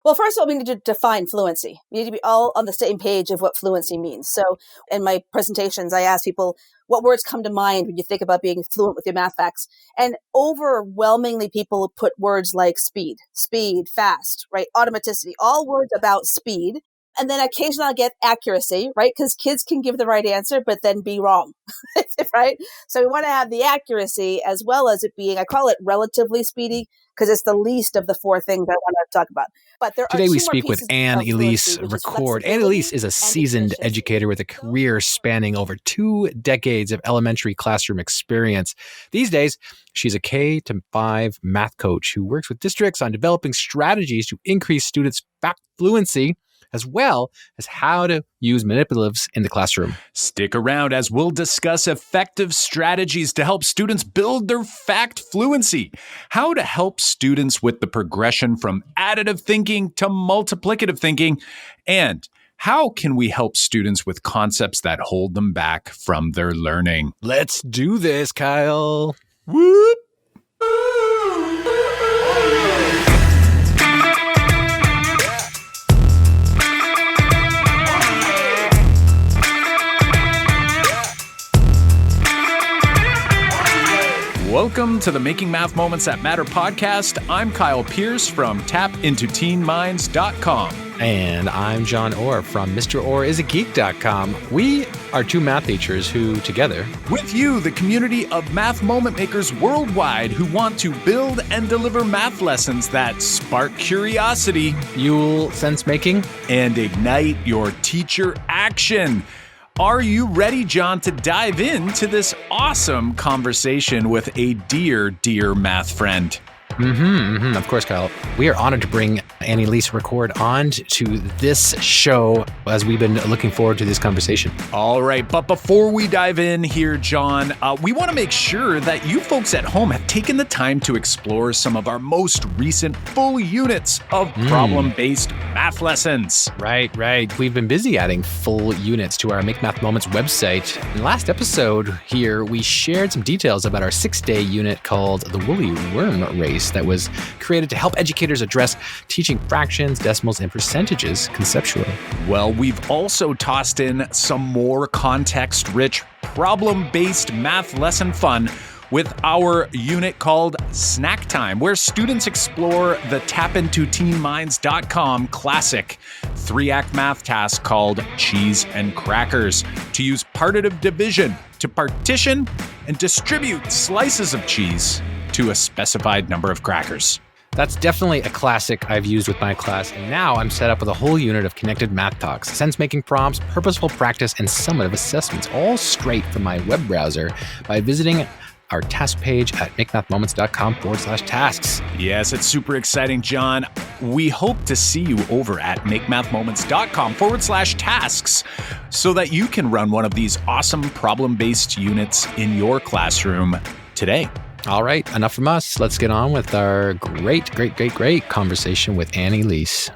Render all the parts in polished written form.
Well, first of all, we need to define fluency. We need to be all on the same page of what fluency means. So in my presentations, I ask people, what words come to mind when you think about being fluent with your math facts? And overwhelmingly, people put words like speed, fast, right? Automaticity, all words about speed. And then occasionally I'll get accuracy, right? Because kids can give the right answer, but then be wrong, right? So we want to have the accuracy as well as it being, I call it relatively speedy, because it's the least of the four things I want to talk about. But there Today are we two more speak with pieces Ann of Elise fluency, which is Record. Ann Elise is a seasoned efficiency. educator with a career spanning over 2 decades of elementary classroom experience. These days, she's a K-5 math coach who works with districts on developing strategies to increase students' fact fluency, as well as how to use manipulatives in the classroom. Stick around as we'll discuss effective strategies to help students build their fact fluency, how to help students with the progression from additive thinking to multiplicative thinking, and how can we help students with concepts that hold them back from their learning. Let's do this, Kyle. Whoop! Welcome to the Making Math Moments That Matter podcast. I'm Kyle Pierce from tapintoteenminds.com. And I'm John Orr from mrorr-isageek.com. We are 2 math teachers who, together, with you, the community of math moment makers worldwide who want to build and deliver math lessons that spark curiosity, fuel sense making, and ignite your teacher action. Are you ready, John, to dive into this awesome conversation with a dear, dear math friend? Of course, Kyle. We are honored to bring Ann Elise Record on to this show as we've been looking forward to this conversation. All right, but before we dive in here, John, we want to make sure that you folks at home have taken the time to explore some of our most recent full units of problem-based math lessons. Right. We've been busy adding full units to our Make Math Moments website. In the last episode here, we shared some details about our 6-day unit called the Woolly Worm Race that was created to help educators address teaching fractions, decimals, and percentages conceptually. Well, we've also tossed in some more context-rich, problem-based math lesson fun with our unit called Snack Time, where students explore the tapintoteenminds.com classic 3-act math task called Cheese and Crackers to use partitive division to partition and distribute slices of cheese to a specified number of crackers. That's definitely a classic I've used with my class, and now I'm set up with a whole unit of connected math talks, sense-making prompts, purposeful practice, and summative assessments, all straight from my web browser by visiting our task page at makemathmoments.com/tasks. Yes, it's super exciting, John. We hope to see you over at makemathmoments.com/tasks so that you can run one of these awesome problem-based units in your classroom today. All right, enough from us. Let's get on with our great conversation with Ann Elise.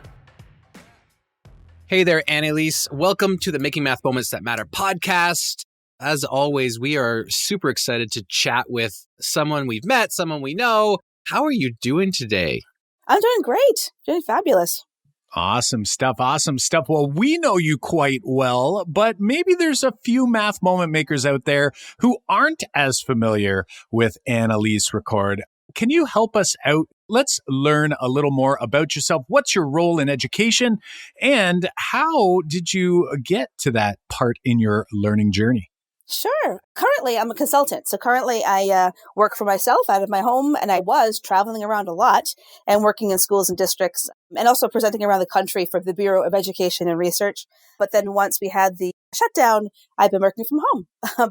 Hey there, Ann Elise. Welcome to the Making Math Moments That Matter podcast. As always, we are super excited to chat with someone we've met, someone we know. How are you doing today? I'm doing great. Doing fabulous. Awesome stuff. Well, we know you quite well, but maybe there's a few math moment makers out there who aren't as familiar with Ann Elise Record. Can you help us out? Let's learn a little more about yourself. What's your role in education, and how did you get to that part in your learning journey? Sure. Currently, I'm a consultant. So currently I work for myself out of my home, and I was traveling around a lot and working in schools and districts and also presenting around the country for the Bureau of Education and Research. But then once we had the shutdown, I've been working from home.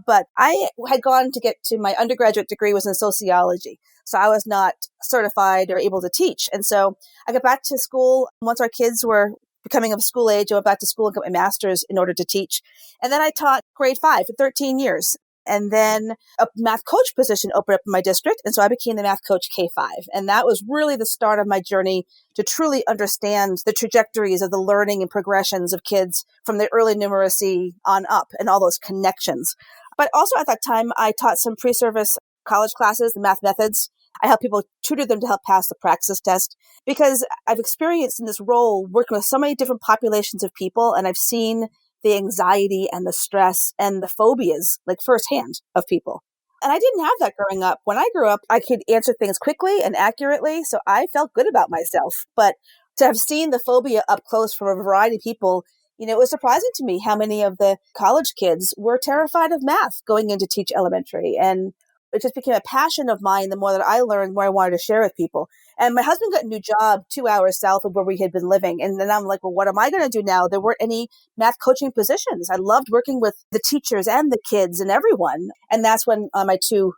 But I had gone to get to my undergraduate degree was in sociology. So I was not certified or able to teach. And so I got back to school once our kids were becoming of school age. I went back to school and got my master's in order to teach. And then I taught grade 5 for 13 years. And then a math coach position opened up in my district. And so I became the math coach K-5. And that was really the start of my journey to truly understand the trajectories of the learning and progressions of kids from the early numeracy on up and all those connections. But also at that time, I taught some pre-service college classes, the math methods. I help people, tutor them to help pass the praxis test, because I've experienced in this role working with so many different populations of people, and I've seen the anxiety and the stress and the phobias like firsthand of people. And I didn't have that growing up. When I grew up, I could answer things quickly and accurately, so I felt good about myself. But to have seen the phobia up close from a variety of people, it was surprising to me how many of the college kids were terrified of math going in to teach elementary. And it just became a passion of mine the more that I learned, more I wanted to share with people. And my husband got a new job 2 hours south of where we had been living. And then I'm like, well, what am I going to do now? There weren't any math coaching positions. I loved working with the teachers and the kids and everyone. And that's when my two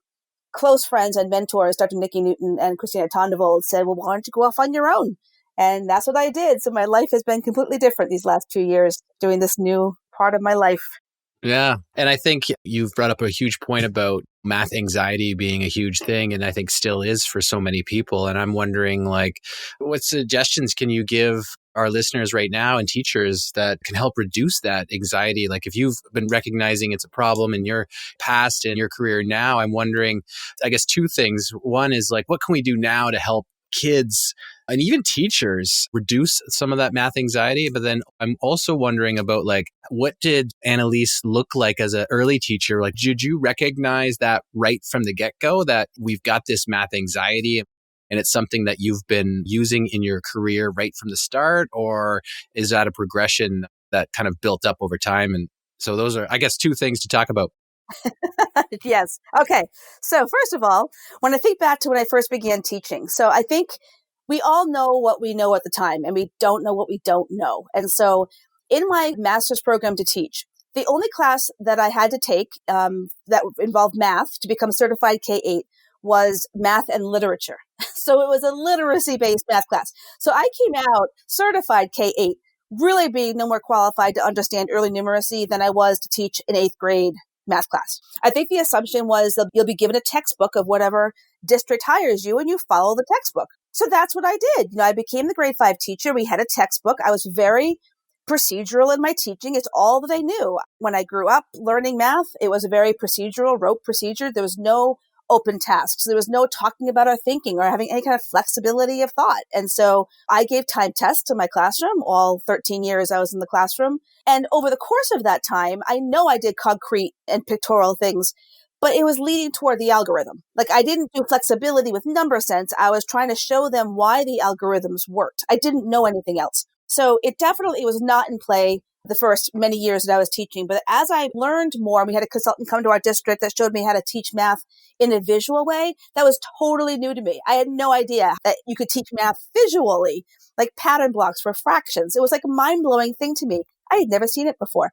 close friends and mentors, Dr. Nikki Newton and Christina Tondevold, said, well, why don't you go off on your own? And that's what I did. So my life has been completely different these last 2 years doing this new part of my life. Yeah. And I think you've brought up a huge point about math anxiety being a huge thing, and I think still is for so many people. And I'm wondering, what suggestions can you give our listeners right now and teachers that can help reduce that anxiety? Like, if you've been recognizing it's a problem in your past and your career now, I'm wondering, I guess, two things. One is what can we do now to help kids and even teachers reduce some of that math anxiety? But then I'm also wondering about what did Ann Elise look like as an early teacher? Did you recognize that right from the get-go that we've got this math anxiety and it's something that you've been using in your career right from the start? Or is that a progression that kind of built up over time? And so those are, I guess, two things to talk about. Yes. Okay. So first of all, when I think back to when I first began teaching, so I think we all know what we know at the time, and we don't know what we don't know. And so in my master's program to teach, the only class that I had to take that involved math to become certified K-8 was math and literature. So it was a literacy-based math class. So I came out certified K-8, really being no more qualified to understand early numeracy than I was to teach an 8th grade math class. I think the assumption was that you'll be given a textbook of whatever district hires you and you follow the textbook. So that's what I did. I became the grade 5 teacher. We had a textbook. I was very procedural in my teaching. It's all that I knew. When I grew up learning math, it was a very procedural, rote procedure. There was no open tasks. There was no talking about our thinking or having any kind of flexibility of thought. And so I gave time tests in my classroom, all 13 years I was in the classroom. And over the course of that time, I know I did concrete and pictorial things, but it was leading toward the algorithm. I didn't do flexibility with number sense. I was trying to show them why the algorithms worked. I didn't know anything else. So it definitely was not in play the first many years that I was teaching. But as I learned more, we had a consultant come to our district that showed me how to teach math in a visual way. That was totally new to me. I had no idea that you could teach math visually, like pattern blocks for fractions. It was like a mind-blowing thing to me. I had never seen it before.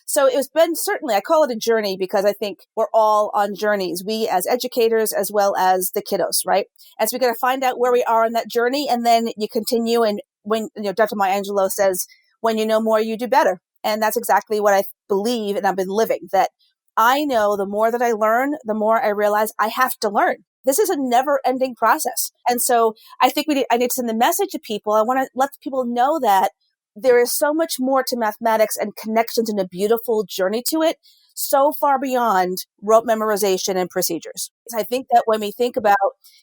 So it's been certainly, I call it a journey because I think we're all on journeys, we as educators as well as the kiddos, right? And so we got to find out where we are on that journey, and then you continue. And when Dr. Maya Angelou says, when you know more, you do better. And that's exactly what I believe, and I've been living, that I know the more that I learn, the more I realize I have to learn. This is a never-ending process. And so I think I need to send the message to people. I want to let people know that there is so much more to mathematics and connections and a beautiful journey to it, so far beyond rote memorization and procedures. I think that when we think about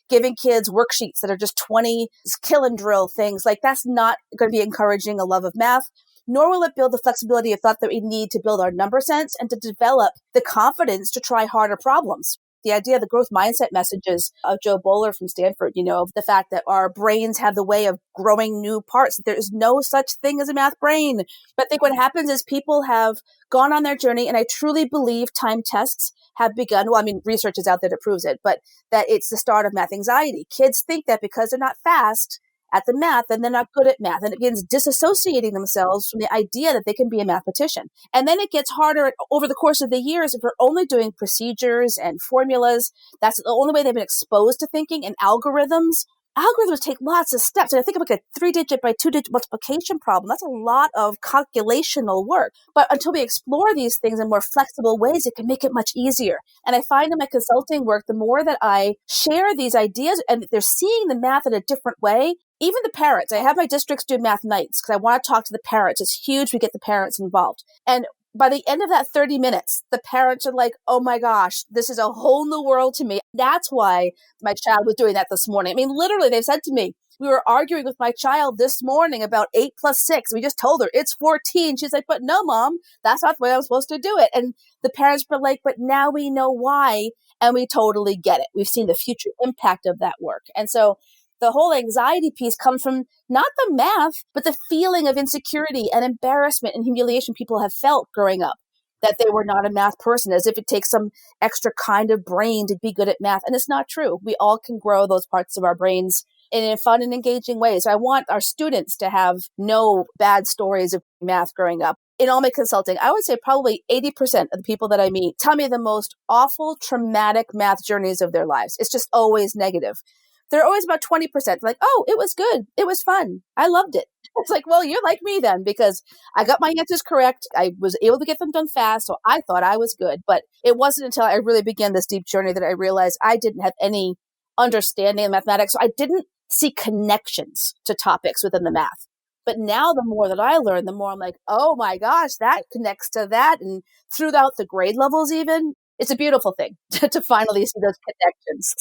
giving kids worksheets that are just 20 kill and drill things, that's not going to be encouraging a love of math, nor will it build the flexibility of thought that we need to build our number sense and to develop the confidence to try harder problems. The idea of the growth mindset messages of Joe Bowler from Stanford, of the fact that our brains have the way of growing new parts. There is no such thing as a math brain. But I think what happens is people have gone on their journey, and I truly believe time tests have begun. Well, research is out there that proves it, but that it's the start of math anxiety. Kids think that because they're not fast at the math, and they're not good at math, and it begins disassociating themselves from the idea that they can be a mathematician. And then it gets harder over the course of the years if we're only doing procedures and formulas. That's the only way they've been exposed to thinking, and algorithms. Algorithms take lots of steps. And I think of a 3-digit by 2-digit multiplication problem. That's a lot of calculational work. But until we explore these things in more flexible ways, it can make it much easier. And I find in my consulting work, the more that I share these ideas and they're seeing the math in a different way, even the parents. I have my districts do math nights because I want to talk to the parents. It's huge. We get the parents involved. And by the end of that 30 minutes, the parents are like, oh my gosh, this is a whole new world to me. That's why my child was doing that this morning. I mean, literally, they've said to me, we were arguing with my child this morning about 8 plus 6. We just told her it's 14. She's like, but no, Mom, that's not the way I'm supposed to do it. And the parents were like, but now we know why. And we totally get it. We've seen the future impact of that work. And so the whole anxiety piece comes from not the math, but the feeling of insecurity and embarrassment and humiliation people have felt growing up, that they were not a math person, as if it takes some extra kind of brain to be good at math. And it's not true. We all can grow those parts of our brains in fun and engaging ways. I want our students to have no bad stories of math growing up. In all my consulting, I would say probably 80% of the people that I meet tell me the most awful, traumatic math journeys of their lives. It's just always negative. They're always about 20% like, oh, it was good. It was fun. I loved it. It's like, well, you're like me then, because I got my answers correct. I was able to get them done fast. So I thought I was good. But it wasn't until I really began this deep journey that I realized I didn't have any understanding of mathematics. So I didn't see connections to topics within the math. But now the more that I learn, the more I'm like, oh my gosh, that connects to that. And throughout the grade levels even, it's a beautiful thing to finally see those connections.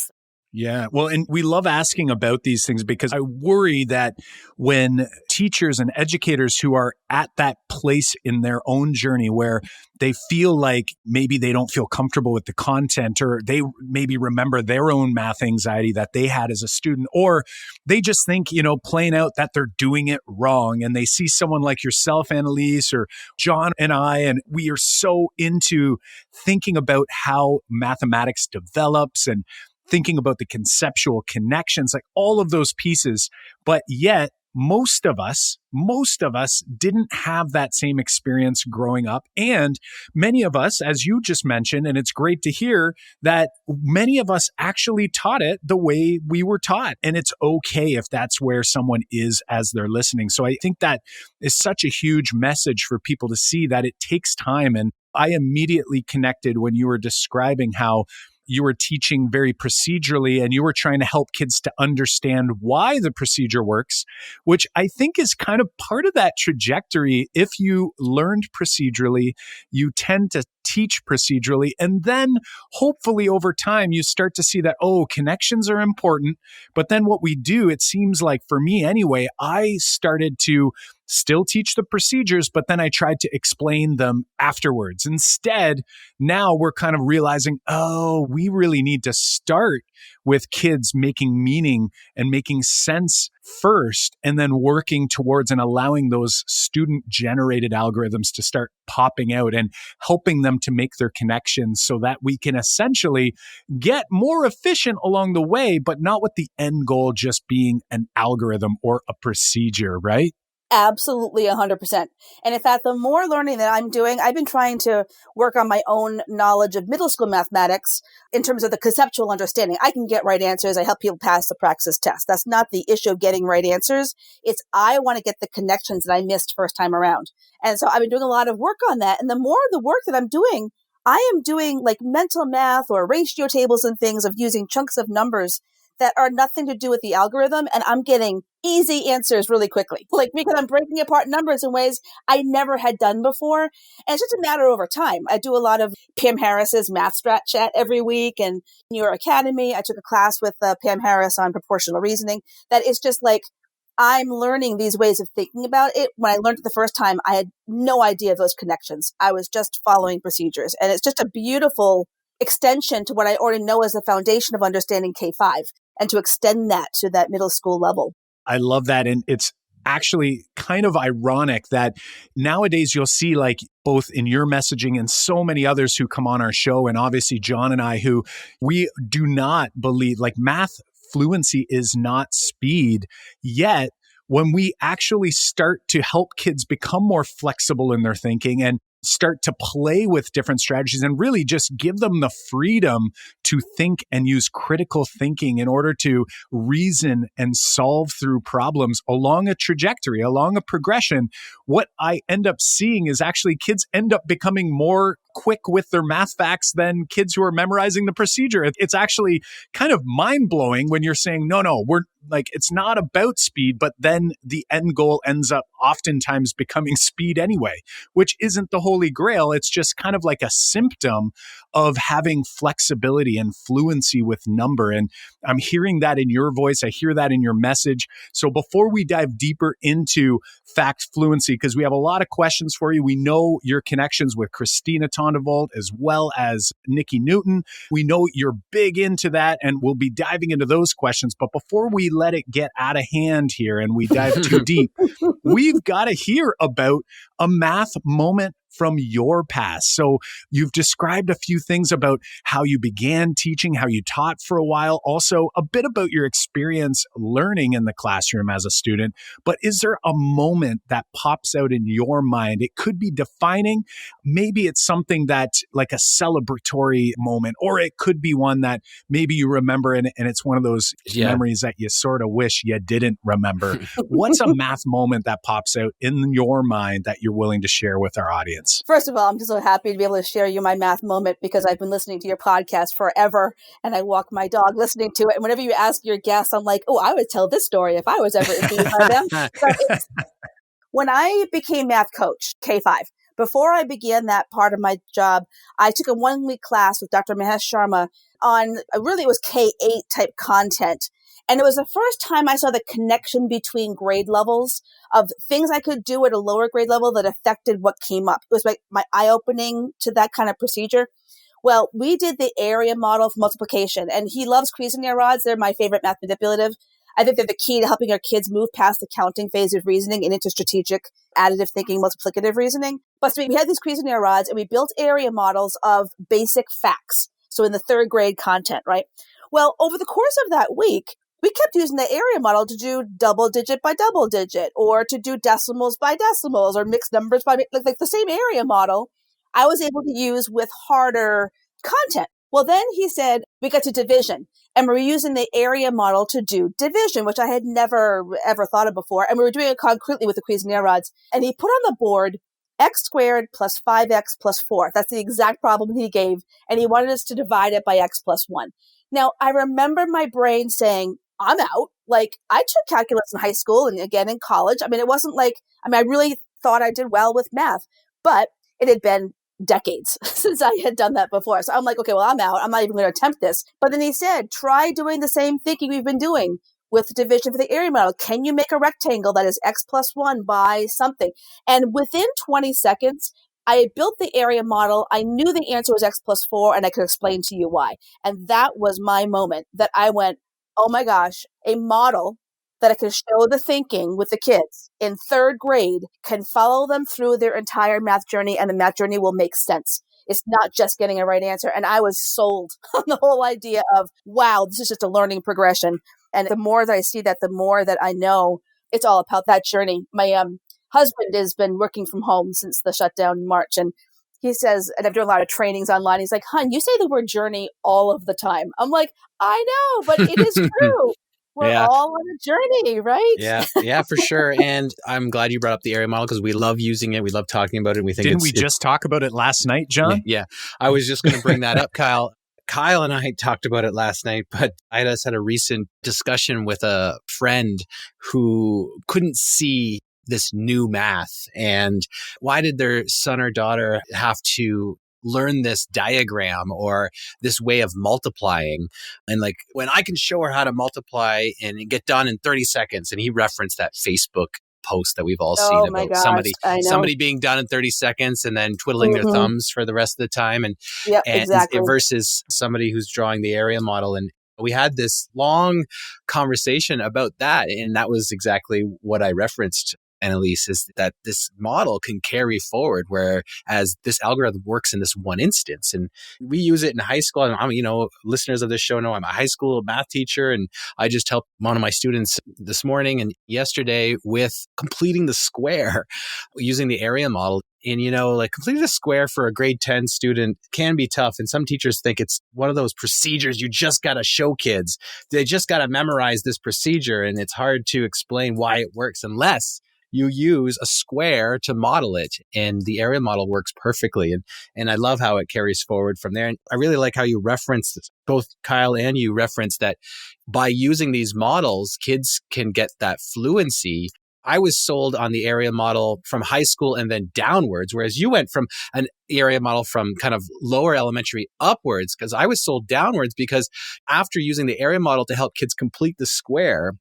Yeah. Well, and we love asking about these things because I worry that when teachers and educators who are at that place in their own journey where they feel like maybe they don't feel comfortable with the content, or they maybe remember their own math anxiety that they had as a student, or they just think, plain out that they're doing it wrong. And they see someone like yourself, Ann Elise, or John and I, and we are so into thinking about how mathematics develops and thinking about the conceptual connections, like all of those pieces. But yet, most of us didn't have that same experience growing up. And many of us, as you just mentioned, and it's great to hear that many of us actually taught it the way we were taught. And it's okay if that's where someone is as they're listening. So I think that is such a huge message for people to see that it takes time. And I immediately connected when you were describing how you were teaching very procedurally and you were trying to help kids to understand why the procedure works, which I think is kind of part of that trajectory. If you learned procedurally, you tend to teach procedurally. And then hopefully over time, you start to see that, connections are important. But then what we do, it seems like for me anyway, I started to still teach the procedures, but then I tried to explain them afterwards. Instead, now we're kind of realizing, we really need to start with kids making meaning and making sense first, and then working towards and allowing those student-generated algorithms to start popping out and helping them to make their connections so that we can essentially get more efficient along the way, but not with the end goal just being an algorithm or a procedure, right? Absolutely 100%. And in fact, the more learning that I'm doing, I've been trying to work on my own knowledge of middle school mathematics in terms of the conceptual understanding. I can get right answers. I help people pass the praxis test. That's not the issue of getting right answers. It's I want to get the connections that I missed first time around. And so I've been doing a lot of work on that. And the more of the work that I'm doing, I am doing like mental math or ratio tables and things of using chunks of numbers that are nothing to do with the algorithm. And I'm getting easy answers really quickly, like because I'm breaking apart numbers in ways I never had done before. And it's just a matter over time. I do a lot of Pam Harris's Math Strat Chat every week, and in your academy, I took a class with Pam Harris on proportional reasoning. That is just like, I'm learning these ways of thinking about it. When I learned it the first time, I had no idea of those connections. I was just following procedures. And it's just a beautiful extension to what I already know as the foundation of understanding K-5, and to extend that to that middle school level. I love that. And it's actually kind of ironic that nowadays you'll see, like, both in your messaging and so many others who come on our show, and obviously John and I, who we do not believe, like, math fluency is not speed. Yet when we actually start to help kids become more flexible in their thinking and start to play with different strategies and really just give them the freedom to think and use critical thinking in order to reason and solve through problems along a trajectory, along a progression, what I end up seeing is actually kids end up becoming more quick with their math facts than kids who are memorizing the procedure. It's actually kind of mind-blowing when you're saying, no, like it's not about speed, but then the end goal ends up oftentimes becoming speed anyway, which isn't the holy grail. It's just kind of like a symptom of having flexibility and fluency with number. And I'm hearing that in your voice. I hear that in your message. So before we dive deeper into fact fluency, because we have a lot of questions for you, we know your connections with Christina Tondevold as well as Nikki Newton. We know you're big into that, and we'll be diving into those questions. But before we let it get out of hand here and we dive too deep, we've got to hear about a math moment from your past. So you've described a few things about how you began teaching, how you taught for a while, also a bit about your experience learning in the classroom as a student. But is there a moment that pops out in your mind? It could be defining. Maybe it's something that like a celebratory moment, or it could be one that maybe you remember and it's one of those memories that you sort of wish you didn't remember. What's a math moment that pops out in your mind that you're willing to share with our audience? First of all, I'm just so happy to be able to share you my math moment because I've been listening to your podcast forever and I walk my dog listening to it. And whenever you ask your guests, I'm like, oh, I would tell this story if I was ever interviewed by them. When I became math coach, K-5, before I began that part of my job, I took a 1-week class with Dr. Mahesh Sharma on, really it was K-8 type content. And it was the first time I saw the connection between grade levels of things I could do at a lower grade level that affected what came up. It was like my eye-opening to that kind of procedure. Well, we did the area model for multiplication, and he loves Cuisenaire rods. They're my favorite math manipulative. I think they're the key to helping our kids move past the counting phase of reasoning and into strategic, additive thinking, multiplicative reasoning. But so we had these Cuisenaire rods, and we built area models of basic facts. So in the 3rd grade content, right? Well, over the course of that week, we kept using the area model to do double digit by double digit, or to do decimals by decimals, or mixed numbers by, like the same area model I was able to use with harder content. Well, then he said, we got to division, and we're using the area model to do division, which I had never, ever thought of before. And we were doing it concretely with the Cuisenaire rods. And he put on the board x squared plus 5x plus 4. That's the exact problem he gave. And he wanted us to divide it by x plus 1. Now, I remember my brain saying, I'm out. Like, I took calculus in high school and again in college. I mean, it wasn't like, I really thought I did well with math, but it had been decades since I had done that before. So I'm like, okay, well, I'm out. I'm not even going to attempt this. But then he said, try doing the same thinking we've been doing with division for the area model. Can you make a rectangle that is x plus 1 by something? And within 20 seconds, I had built the area model. I knew the answer was x plus 4, and I could explain to you why. And that was my moment that I went, oh my gosh, a model that I can show the thinking with the kids in 3rd grade can follow them through their entire math journey, and the math journey will make sense. It's not just getting a right answer. And I was sold on the whole idea of, wow, this is just a learning progression. And the more that I see that, the more that I know it's all about that journey. My husband has been working from home since the shutdown in March. And he says, and I'm doing a lot of trainings online. He's like, hon, you say the word journey all of the time. I'm like, I know, but it is true. We're all on a journey, right? Yeah, for sure. And I'm glad you brought up the area model because we love using it. We love talking about it. We think Didn't we just talk about it last night, John? Yeah. I was just going to bring that up, Kyle. Kyle and I talked about it last night, but I just had a recent discussion with a friend who couldn't see this new math. And why did their son or daughter have to learn this diagram or this way of multiplying? And like, when I can show her how to multiply and get done in 30 seconds, and he referenced that Facebook post that we've all seen about somebody being done in 30 seconds and then twiddling their thumbs for the rest of the time. And exactly. Versus somebody who's drawing the area model. And we had this long conversation about that. And that was exactly what I referenced, Ann Elise, is that this model can carry forward, whereas this algorithm works in this one instance. And we use it in high school. And listeners of this show know I'm a high school math teacher, and I just helped one of my students this morning and yesterday with completing the square using the area model. And, completing a square for a grade 10 student can be tough. And some teachers think it's one of those procedures you just got to show kids. They just got to memorize this procedure. And it's hard to explain why it works unless you use a square to model it. And the area model works perfectly. And I love how it carries forward from there. And I really like how you referenced, both Kyle and you referenced, that by using these models, kids can get that fluency. I was sold on the area model from high school and then downwards, whereas you went from an area model from kind of lower elementary upwards, because I was sold downwards, because after using the area model to help kids complete the square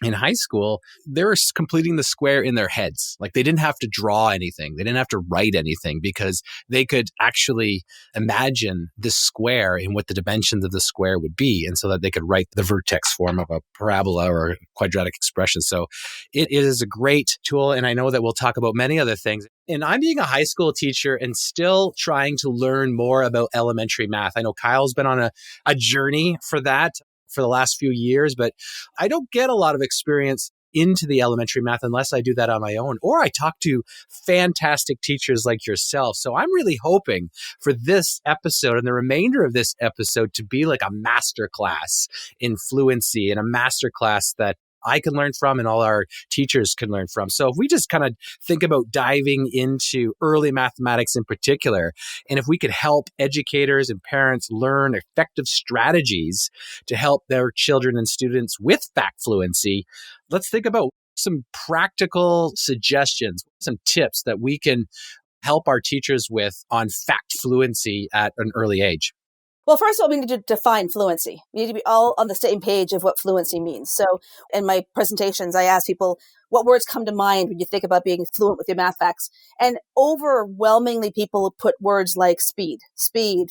in high school, they were completing the square in their heads. Like, they didn't have to draw anything. They didn't have to write anything, because they could actually imagine this square and what the dimensions of the square would be. And so that they could write the vertex form of a parabola or a quadratic expression. So it is a great tool. And I know that we'll talk about many other things. And I'm being a high school teacher and still trying to learn more about elementary math. I know Kyle's been on a journey for that for the last few years, but I don't get a lot of experience into the elementary math unless I do that on my own, or I talk to fantastic teachers like yourself. So I'm really hoping for this episode and the remainder of this episode to be like a masterclass in fluency, and a masterclass that I can learn from and all our teachers can learn from. So if we just kind of think about diving into early mathematics in particular, and if we could help educators and parents learn effective strategies to help their children and students with fact fluency, let's think about some practical suggestions, some tips that we can help our teachers with on fact fluency at an early age. Well, first of all, we need to define fluency. We need to be all on the same page of what fluency means. So in my presentations, I ask people, what words come to mind when you think about being fluent with your math facts? And overwhelmingly, people put words like speed,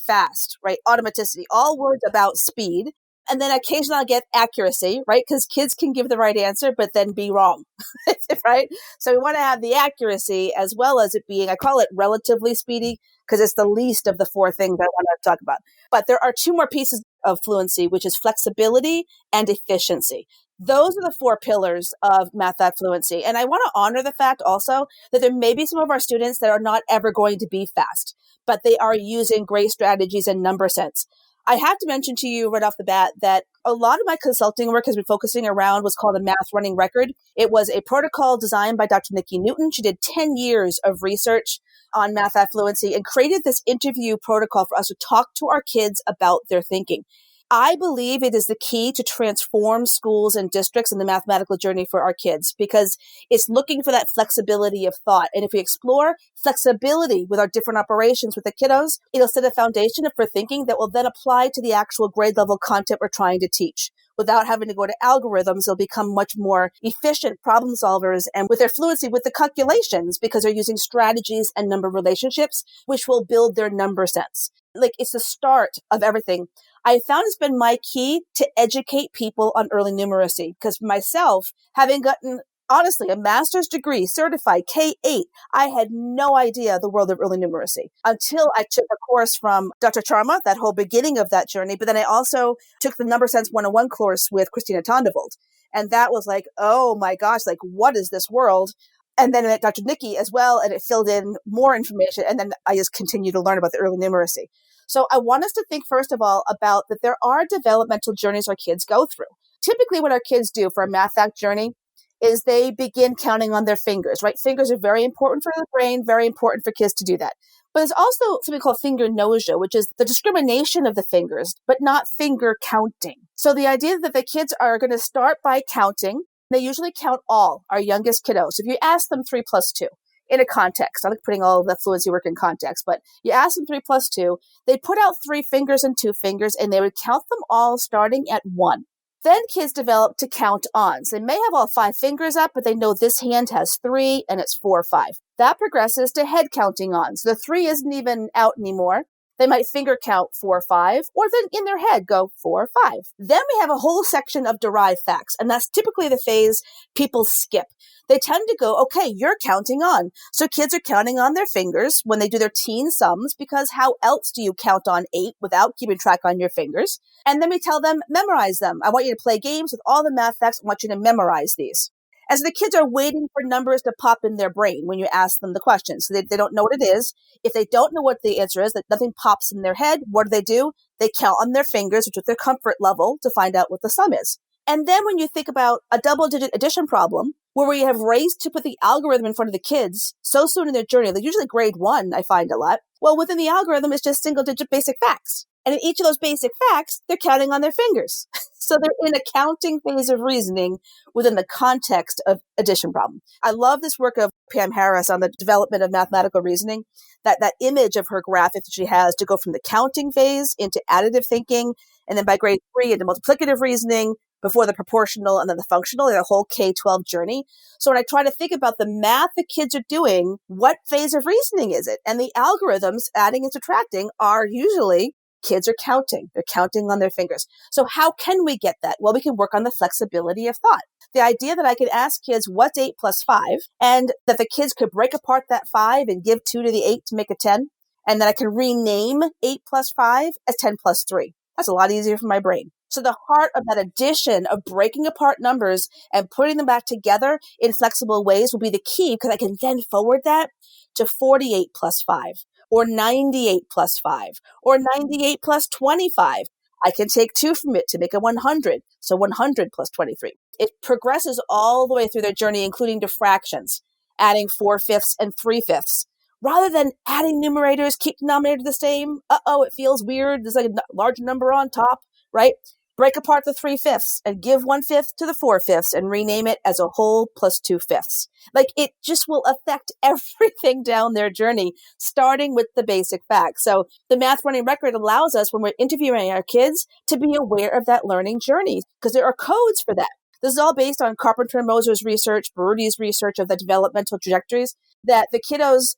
fast, right? Automaticity, all words about speed. And then occasionally I'll get accuracy, right? Because kids can give the right answer, but then be wrong, right? So we want to have the accuracy as well as it being, I call it relatively speedy, because it's the least of the four things I want to talk about. But there are two more pieces of fluency, which is flexibility and efficiency. Those are the four pillars of math fact fluency. And I want to honor the fact also that there may be some of our students that are not ever going to be fast, but they are using great strategies and number sense. I have to mention to you right off the bat that a lot of my consulting work has been focusing around what's called a math running record. It was a protocol designed by Dr. Nikki Newton. She did 10 years of research on math fluency and created this interview protocol for us to talk to our kids about their thinking. I believe it is the key to transform schools and districts in the mathematical journey for our kids, because it's looking for that flexibility of thought. And if we explore flexibility with our different operations with the kiddos, it'll set a foundation for thinking that will then apply to the actual grade level content we're trying to teach. Without having to go to algorithms, they'll become much more efficient problem solvers, and with their fluency with the calculations, because they're using strategies and number relationships, which will build their number sense. Like, it's the start of everything. I found it's been my key to educate people on early numeracy, because myself, having gotten, honestly, a master's degree, certified K-8, I had no idea the world of early numeracy until I took a course from Dr. Sharma, that whole beginning of that journey. But then I also took the Number Sense 101 course with Christina Tondevold. And that was like, oh my gosh, like, what is this world? And then I met Dr. Nikki as well, and it filled in more information. And then I just continued to learn about the early numeracy. So I want us to think, first of all, about that there are developmental journeys our kids go through. Typically what our kids do for a math fact journey is they begin counting on their fingers, right? Fingers are very important for the brain, very important for kids to do that. But there's also something called finger nausea, which is the discrimination of the fingers, but not finger counting. So the idea that the kids are going to start by counting, they usually count all, our youngest kiddos. If you ask them 3 plus 2 in a context, I like putting all of the fluency work in context, but you ask them 3 plus 2, they put out 3 fingers and 2 fingers, and they would count them all starting at 1. Then kids develop to count on. So they may have all 5 fingers up, but they know this hand has 3 and it's 4 or 5. That progresses to head counting on. So the 3 isn't even out anymore. They might finger count 4 or 5, or then in their head go 4 or 5. Then we have a whole section of derived facts, and that's typically the phase people skip. They tend to go, okay, you're counting on. So kids are counting on their fingers when they do their teen sums, because how else do you count on 8 without keeping track on your fingers? And then we tell them, memorize them. I want you to play games with all the math facts. I want you to memorize these. As the kids are waiting for numbers to pop in their brain when you ask them the question. So they don't know what it is. If they don't know what the answer is, that nothing pops in their head, what do? They count on their fingers, which is their comfort level, to find out what the sum is. And then when you think about a double-digit addition problem, where we have raced to put the algorithm in front of the kids so soon in their journey. They're usually grade 1, I find a lot. Well, within the algorithm is just single-digit basic facts. And in each of those basic facts, they're counting on their fingers. So they're in a counting phase of reasoning within the context of addition problem. I love this work of Pam Harris on the development of mathematical reasoning, that image of her graphic that she has to go from the counting phase into additive thinking, and then by grade 3 into multiplicative reasoning, before the proportional and then the functional, the whole K-12 journey. So when I try to think about the math the kids are doing, what phase of reasoning is it? And the algorithms, adding and subtracting, are usually kids are counting. They're counting on their fingers. So how can we get that? Well, we can work on the flexibility of thought. The idea that I could ask kids, what's 8 plus 5? And that the kids could break apart that 5 and give 2 to the 8 to make a 10. And then I can rename 8 plus 5 as 10 plus 3. That's a lot easier for my brain. So the heart of that addition of breaking apart numbers and putting them back together in flexible ways will be the key, because I can then forward that to 48 plus 5 or 98 plus 5 or 98 plus 25. I can take 2 from it to make a 100. So 100 plus 23. It progresses all the way through their journey, including to fractions, adding 4/5 and 3/5. Rather than adding numerators, keep denominator the same. It feels weird. There's like a large number on top, right? Break apart the 3/5 and give 1/5 to the 4/5 and rename it as a whole plus 2/5. Like, it just will affect everything down their journey, starting with the basic facts. So the Math Running Record allows us, when we're interviewing our kids, to be aware of that learning journey, because there are codes for that. This is all based on Carpenter and Moser's research, Berrudi's research of the developmental trajectories, that the kiddos,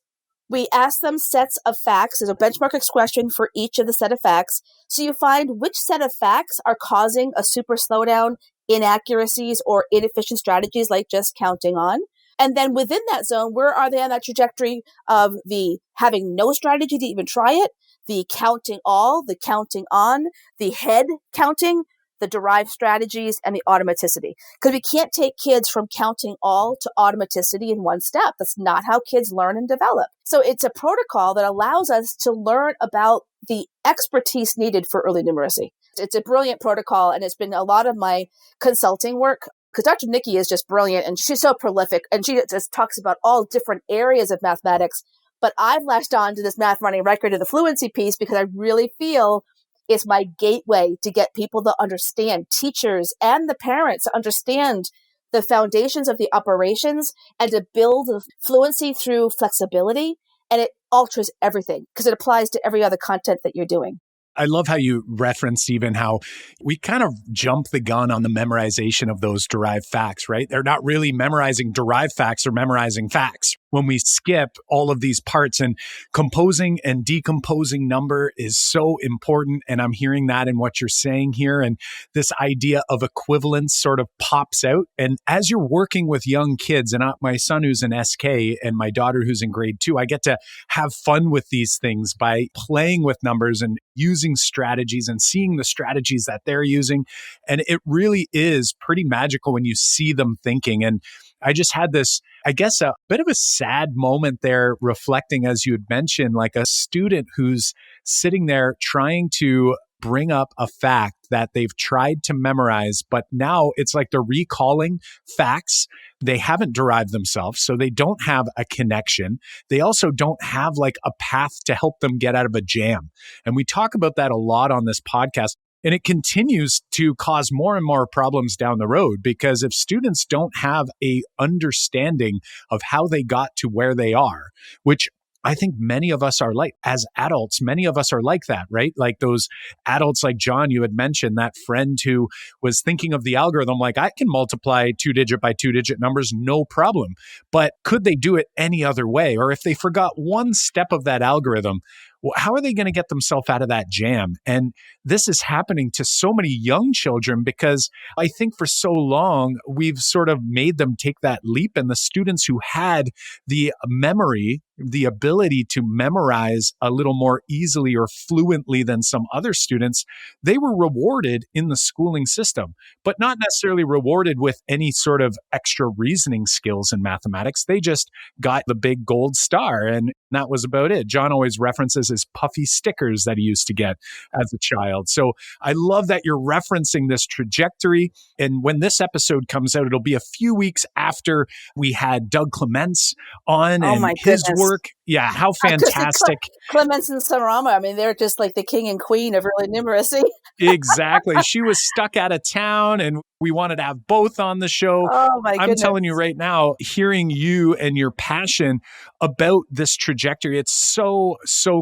we ask them sets of facts. There's a benchmark question for each of the set of facts. So you find which set of facts are causing a super slowdown, inaccuracies, or inefficient strategies like just counting on. And then within that zone, where are they on that trajectory of the having no strategy to even try it, the counting all, the counting on, the head counting, the derived strategies, and the automaticity. Because we can't take kids from counting all to automaticity in one step. That's not how kids learn and develop. So it's a protocol that allows us to learn about the expertise needed for early numeracy. It's a brilliant protocol, and it's been a lot of my consulting work, because Dr. Nikki is just brilliant, and she's so prolific, and she just talks about all different areas of mathematics. But I've latched on to this Math Running Record of the Fluency piece because I really feel it's my gateway to get people to understand, teachers and the parents to understand the foundations of the operations and to build fluency through flexibility. And it alters everything because it applies to every other content that you're doing. I love how you referenced even how we kind of jump the gun on the memorization of those derived facts, right? They're not really memorizing derived facts or memorizing facts. When we skip all of these parts, and composing and decomposing number is so important. And I'm hearing that in what you're saying here. And this idea of equivalence sort of pops out. And as you're working with young kids, and my son who's in SK and my daughter who's in grade 2, I get to have fun with these things by playing with numbers and using strategies and seeing the strategies that they're using. And it really is pretty magical when you see them thinking. And I just had this, I guess, a bit of a sad moment there reflecting, as you had mentioned, like a student who's sitting there trying to bring up a fact that they've tried to memorize, but now it's like they're recalling facts. They haven't derived themselves, so they don't have a connection. They also don't have like a path to help them get out of a jam. And we talk about that a lot on this podcast. And it continues to cause more and more problems down the road, because if students don't have a understanding of how they got to where they are, which I think many of us are like, as adults, many of us are like that, right? Like those adults like John, you had mentioned, that friend who was thinking of the algorithm, like, I can multiply 2-digit by 2-digit numbers, no problem. But could they do it any other way? Or if they forgot one step of that algorithm, well, how are they going to get themselves out of that jam? And this is happening to so many young children, because I think for so long, we've sort of made them take that leap. And the students who had the memory, the ability to memorize a little more easily or fluently than some other students, they were rewarded in the schooling system, but not necessarily rewarded with any sort of extra reasoning skills in mathematics. They just got the big gold star. And That was about it. John always references his puffy stickers that he used to get as a child. So I love that you're referencing this trajectory. And when this episode comes out, it'll be a few weeks after we had Doug Clements on Oh and my his goodness. work. Yeah, how fantastic. Clements and Sarama, I mean, they're just like the king and queen of early numeracy. Exactly. She was stuck out of town and we wanted to have both on the show. Oh my I'm goodness. telling you right now, hearing you and your passion about this trajectory, it's so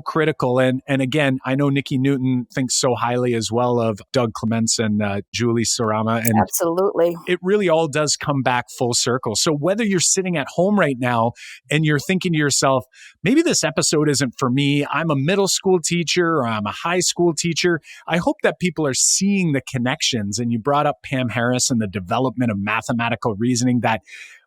critical. And again, I know Nikki Newton thinks so highly as well of Doug Clements and Julie Sarama. And absolutely, it really all does come back full circle. So whether you're sitting at home right now and you're thinking to yourself, maybe this episode isn't for me, I'm a middle school teacher or I'm a high school teacher, I hope that people are seeing the connections. And you brought up Pam Harris and the development of mathematical reasoning, that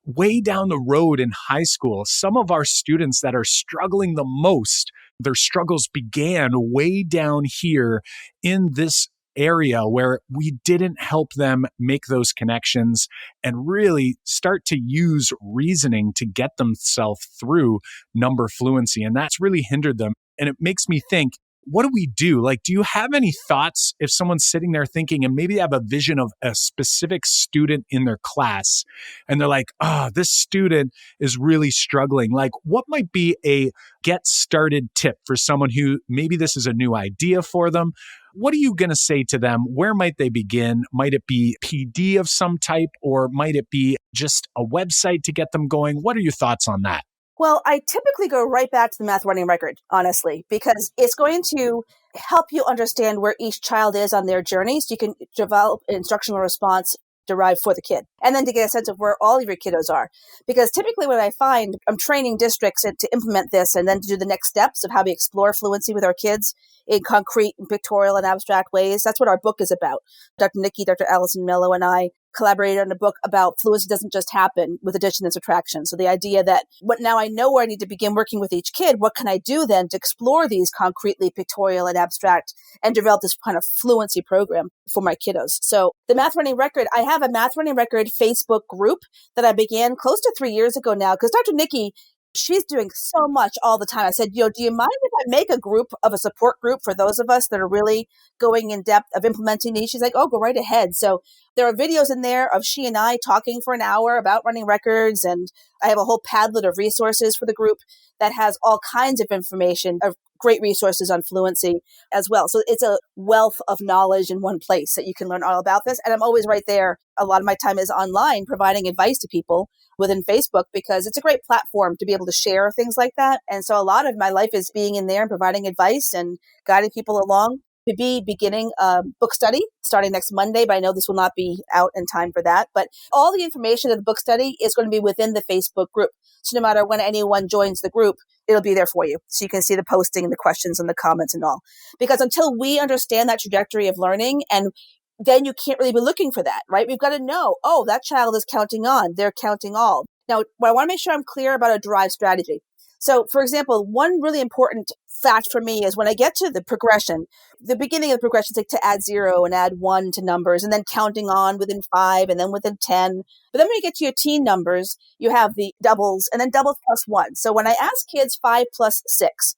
way down the road in high school, some of our students that are struggling the most, their struggles began way down here in this area where we didn't help them make those connections and really start to use reasoning to get themselves through number fluency. And that's really hindered them. And it makes me think, what do we do? Like, do you have any thoughts if someone's sitting there thinking and maybe they have a vision of a specific student in their class and they're like, this student is really struggling. Like, what might be a get started tip for someone who maybe this is a new idea for them? What are you going to say to them? Where might they begin? Might it be PD of some type, or might it be just a website to get them going? What are your thoughts on that? Well, I typically go right back to the math running record, honestly, because it's going to help you understand where each child is on their journey so you can develop an instructional response derived for the kid, and then to get a sense of where all of your kiddos are. Because typically what I find, I'm training districts to implement this and then to do the next steps of how we explore fluency with our kids in concrete and pictorial and abstract ways. That's what our book is about. Dr. Nikki, Dr. Allison Mello, and I collaborated on a book about fluency doesn't just happen with addition and subtraction. So the idea that now I know where I need to begin working with each kid, what can I do then to explore these concretely pictorial and abstract and develop this kind of fluency program for my kiddos? So the Math Running Record, I have a Math Running Record Facebook group that I began close to 3 years ago now, because Dr. Nikki, she's doing so much all the time. I said, do you mind if I make a group of a support group for those of us that are really going in depth of implementing these? She's like, oh, go right ahead. So there are videos in there of she and I talking for an hour about running records. And I have a whole Padlet of resources for the group that has all kinds of information, of great resources on fluency as well. So it's a wealth of knowledge in one place that you can learn all about this. And I'm always right there. A lot of my time is online providing advice to people within Facebook, because it's a great platform to be able to share things like that. And so a lot of my life is being in there and providing advice and guiding people along. To be beginning a book study starting next Monday, but I know this will not be out in time for that. But all the information of the book study is going to be within the Facebook group. So no matter when anyone joins the group, it'll be there for you. So you can see the posting and the questions and the comments and all. Because until we understand that trajectory of learning, and then you can't really be looking for that, right? We've got to know, that child is counting on, they're counting all. Now, I want to make sure I'm clear about a derived strategy. So, for example, one really important fact for me is when I get to the progression, the beginning of the progression is like to add 0 and add 1 to numbers, and then counting on within 5 and then within 10. But then when you get to your teen numbers, you have the doubles and then doubles plus 1. So when I ask kids 5 plus 6,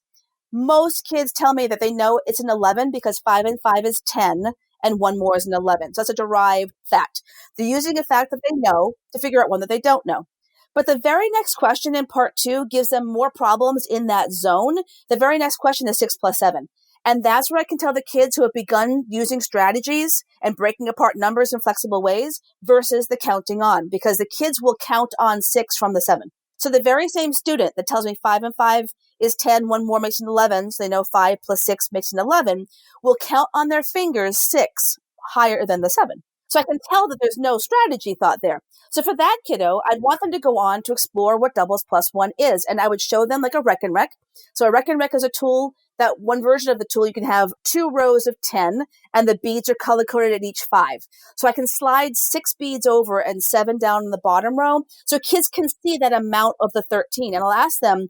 most kids tell me that they know it's an 11 because 5 and 5 is 10 and 1 more is an 11. So that's a derived fact. They're using a fact that they know to figure out one that they don't know. But the very next question in part 2 gives them more problems in that zone. The very next question is 6 plus 7. And that's where I can tell the kids who have begun using strategies and breaking apart numbers in flexible ways versus the counting on, because the kids will count on 6 from the 7. So the very same student that tells me 5 and 5 is 10, 1 more makes an 11, so they know 5 plus 6 makes an 11, will count on their fingers 6 higher than the 7. So I can tell that there's no strategy thought there. So for that kiddo, I'd want them to go on to explore what doubles plus 1 is. And I would show them like a Reckon Rec. So a Reckon Rec is a tool that one version of the tool, you can have 2 rows of 10 and the beads are color coded at each 5. So I can slide 6 beads over and 7 down in the bottom row. So kids can see that amount of the 13. And I'll ask them,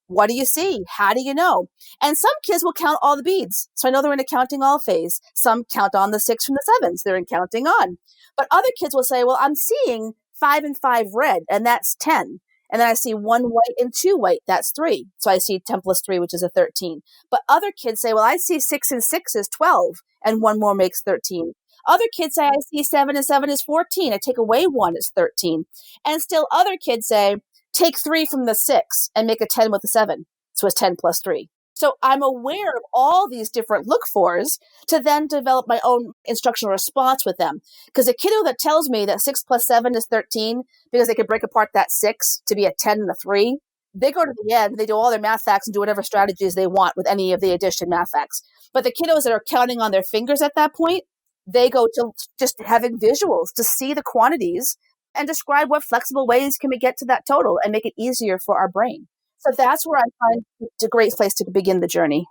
what do you see? How do you know? And some kids will count all the beads. So I know they're in a counting all phase. Some count on the 6 from the 7s. They're in counting on. But other kids will say, well, I'm seeing 5 and 5 red, and that's 10. And then I see 1 white and 2 white. That's 3. So I see 10 plus 3, which is a 13. But other kids say, well, I see 6 and 6 is 12, and 1 more makes 13. Other kids say, I see 7 and 7 is 14. I take away 1, it's 13. And still other kids say, take 3 from the 6 and make a 10 with a 7. So it's 10 plus 3. So I'm aware of all these different look-fors to then develop my own instructional response with them. Because a kiddo that tells me that 6 plus 7 is 13 because they can break apart that 6 to be a 10 and a 3, they go to the end, they do all their math facts and do whatever strategies they want with any of the addition math facts. But the kiddos that are counting on their fingers at that point, they go to just having visuals to see the quantities and describe what flexible ways can we get to that total and make it easier for our brain. So that's where I find it's a great place to begin the journey.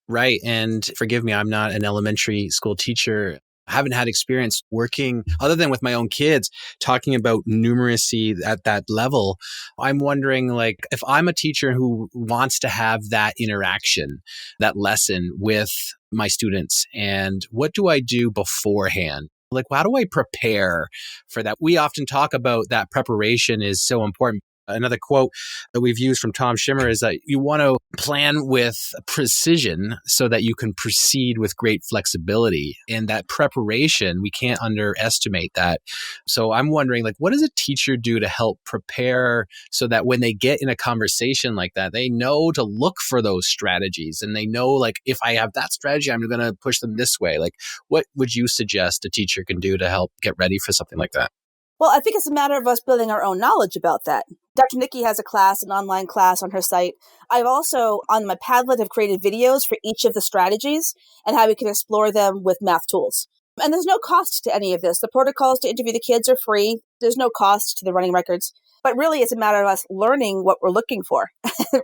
Right. And forgive me, I'm not an elementary school teacher. I haven't had experience working other than with my own kids, talking about numeracy at that level. I'm wondering, like, if I'm a teacher who wants to have that interaction, that lesson with my students, and what do I do beforehand? Like, how do I prepare for that? We often talk about that preparation is so important. Another quote that we've used from Tom Schimmer is that you want to plan with precision so that you can proceed with great flexibility. And that preparation, we can't underestimate that. So I'm wondering, like, what does a teacher do to help prepare so that when they get in a conversation like that, they know to look for those strategies and they know, like, if I have that strategy, I'm going to push them this way. Like, what would you suggest a teacher can do to help get ready for something like that? Well, I think it's a matter of us building our own knowledge about that. Dr. Nikki has a class, an online class on her site. I've also, on my Padlet, have created videos for each of the strategies and how we can explore them with math tools. And there's no cost to any of this. The protocols to interview the kids are free. There's no cost to the running records. But really, it's a matter of us learning what we're looking for,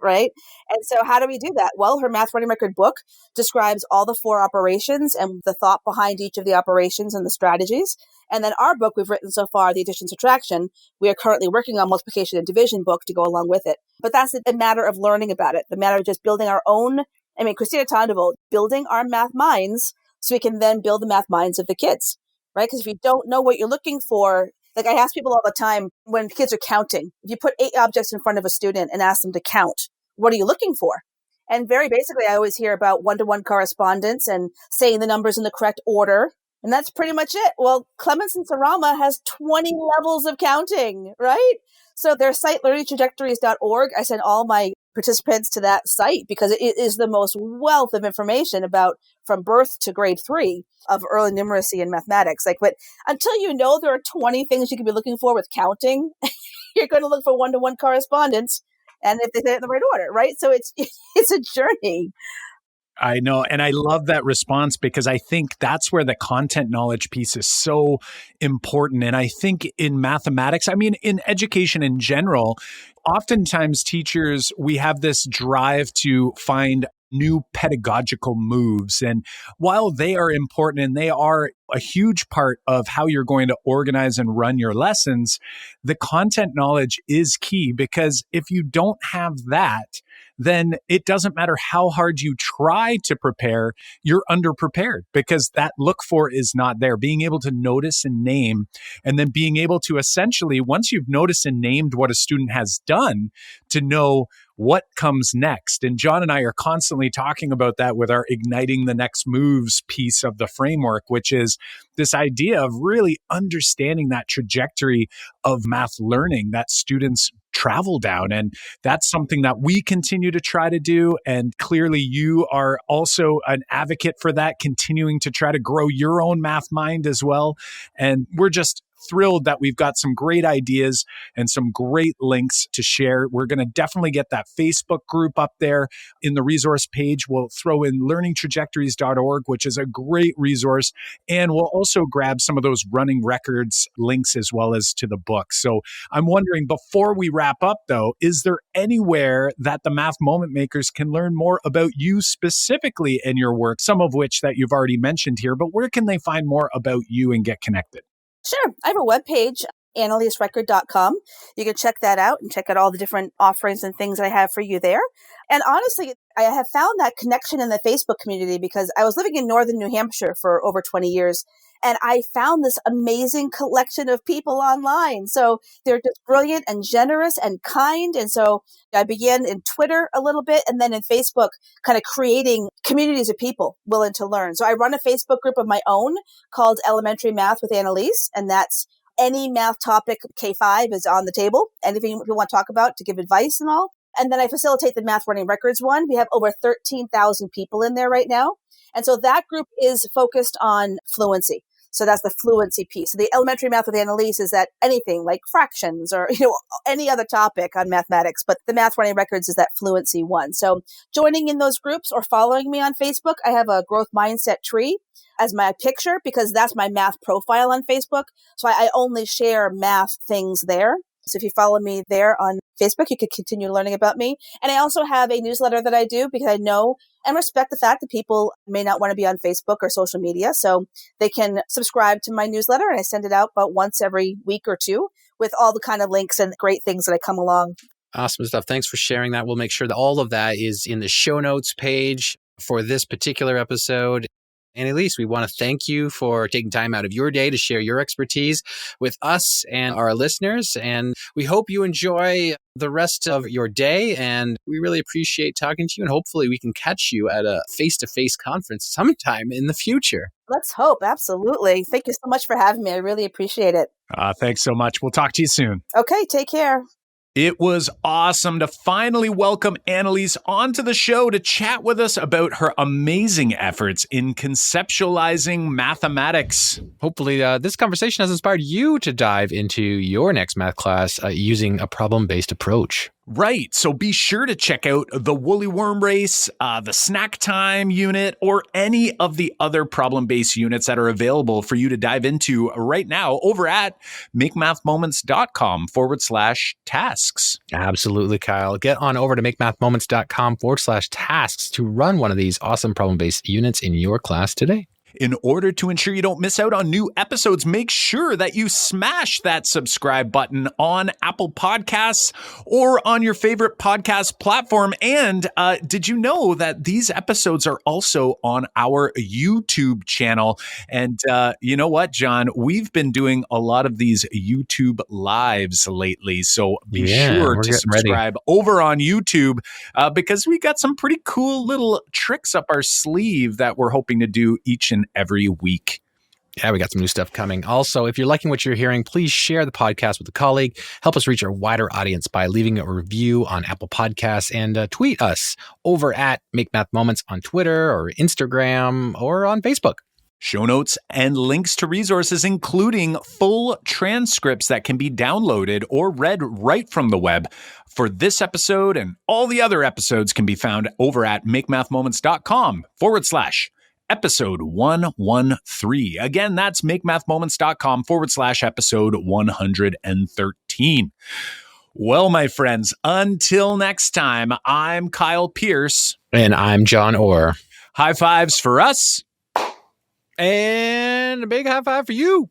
right? And so how do we do that? Well, her math running record book describes all the 4 operations and the thought behind each of the operations and the strategies. And then our book we've written so far, the addition subtraction, we are currently working on multiplication and division book to go along with it. But that's a matter of learning about it, the matter of just building our own, Christina Tondeville, building our math minds so we can then build the math minds of the kids, right? Because if you don't know what you're looking for, like I ask people all the time when kids are counting, if you put 8 objects in front of a student and ask them to count, what are you looking for? And very basically, I always hear about one-to-one correspondence and saying the numbers in the correct order. And that's pretty much it. Well, Clemens and Sarama has 20 levels of counting, right? So their site, learningtrajectories.org, I send all my participants to that site because it is the most wealth of information about from birth to grade 3 of early numeracy and mathematics. But until you know there are 20 things you could be looking for with counting, you're going to look for one-to-one correspondence. And if they say it in the right order, right? So it's a journey. I know. And I love that response because I think that's where the content knowledge piece is so important. And I think in mathematics, in education in general, oftentimes teachers, we have this drive to find new pedagogical moves. And while they are important and they are a huge part of how you're going to organize and run your lessons, the content knowledge is key because if you don't have that, then it doesn't matter how hard you try to prepare, you're underprepared because that look for is not there. Being able to notice and name, and then being able to essentially, once you've noticed and named what a student has done, to know what comes next. And John and I are constantly talking about that with our Igniting the Next Moves piece of the framework, which is this idea of really understanding that trajectory of math learning that students travel down. And that's something that we continue to try to do. And clearly you are also an advocate for that, continuing to try to grow your own math mind as well. And we're just thrilled that we've got some great ideas and some great links to share. We're going to definitely get that Facebook group up there in the resource page. We'll throw in learningtrajectories.org, which is a great resource. And we'll also grab some of those running records links as well as to the book. So I'm wondering, before we wrap up though, is there anywhere that the Math Moment Makers can learn more about you specifically and your work, some of which that you've already mentioned here, but where can they find more about you and get connected? Sure. I have a webpage, anneliserecord.com. You can check that out and check out all the different offerings and things that I have for you there. And honestly, I have found that connection in the Facebook community because I was living in northern New Hampshire for over 20 years. And I found this amazing collection of people online. So they're just brilliant and generous and kind. And so I began in Twitter a little bit and then in Facebook, kind of creating communities of people willing to learn. So I run a Facebook group of my own called Elementary Math with Ann Elise, and that's any math topic K-5 is on the table. Anything you want to talk about to give advice and all. And then I facilitate the Math Running Records one. We have over 13,000 people in there right now. And so that group is focused on fluency. So that's the fluency piece. So the elementary math with Ann Elise is that anything like fractions or, any other topic on mathematics, but the Math Running Records is that fluency one. So joining in those groups or following me on Facebook, I have a growth mindset tree as my picture because that's my math profile on Facebook. So I only share math things there. So if you follow me there on Facebook, you could continue learning about me. And I also have a newsletter that I do because I know and respect the fact that people may not want to be on Facebook or social media. So they can subscribe to my newsletter and I send it out about once every week or two with all the kind of links and great things that I come along. Awesome stuff. Thanks for sharing that. We'll make sure that all of that is in the show notes page for this particular episode. Ann Elise, we want to thank you for taking time out of your day to share your expertise with us and our listeners. And we hope you enjoy the rest of your day. And we really appreciate talking to you. And hopefully we can catch you at a face-to-face conference sometime in the future. Let's hope. Absolutely. Thank you so much for having me. I really appreciate it. Thanks so much. We'll talk to you soon. Okay. Take care. It was awesome to finally welcome Ann Elise onto the show to chat with us about her amazing efforts in conceptualizing mathematics. Hopefully, this conversation has inspired you to dive into your next math class using a problem-based approach. Right. So be sure to check out the Woolly Worm Race, the Snack Time unit, or any of the other problem-based units that are available for you to dive into right now over at makemathmoments.com/tasks. Absolutely, Kyle. Get on over to makemathmoments.com/tasks to run one of these awesome problem-based units in your class today. In order to ensure you don't miss out on new episodes, make sure that you smash that subscribe button on Apple Podcasts or on your favorite podcast platform. And did you know that these episodes are also on our YouTube channel? And you know what, John? We've been doing a lot of these YouTube lives lately. So be sure to subscribe over on YouTube because we got some pretty cool little tricks up our sleeve that we're hoping to do each and every week. Yeah, we got some new stuff coming. Also, if you're liking what you're hearing, please share the podcast with a colleague. Help us reach a wider audience by leaving a review on Apple Podcasts and tweet us over at Make Math Moments on Twitter or Instagram or on Facebook. Show notes and links to resources, including full transcripts that can be downloaded or read right from the web for this episode and all the other episodes can be found over at makemathmoments.com/episode 113. Again, that's makemathmoments.com/episode 113. Well, my friends, until next time, I'm Kyle Pierce. And I'm John Orr. High fives for us. And a big high five for you.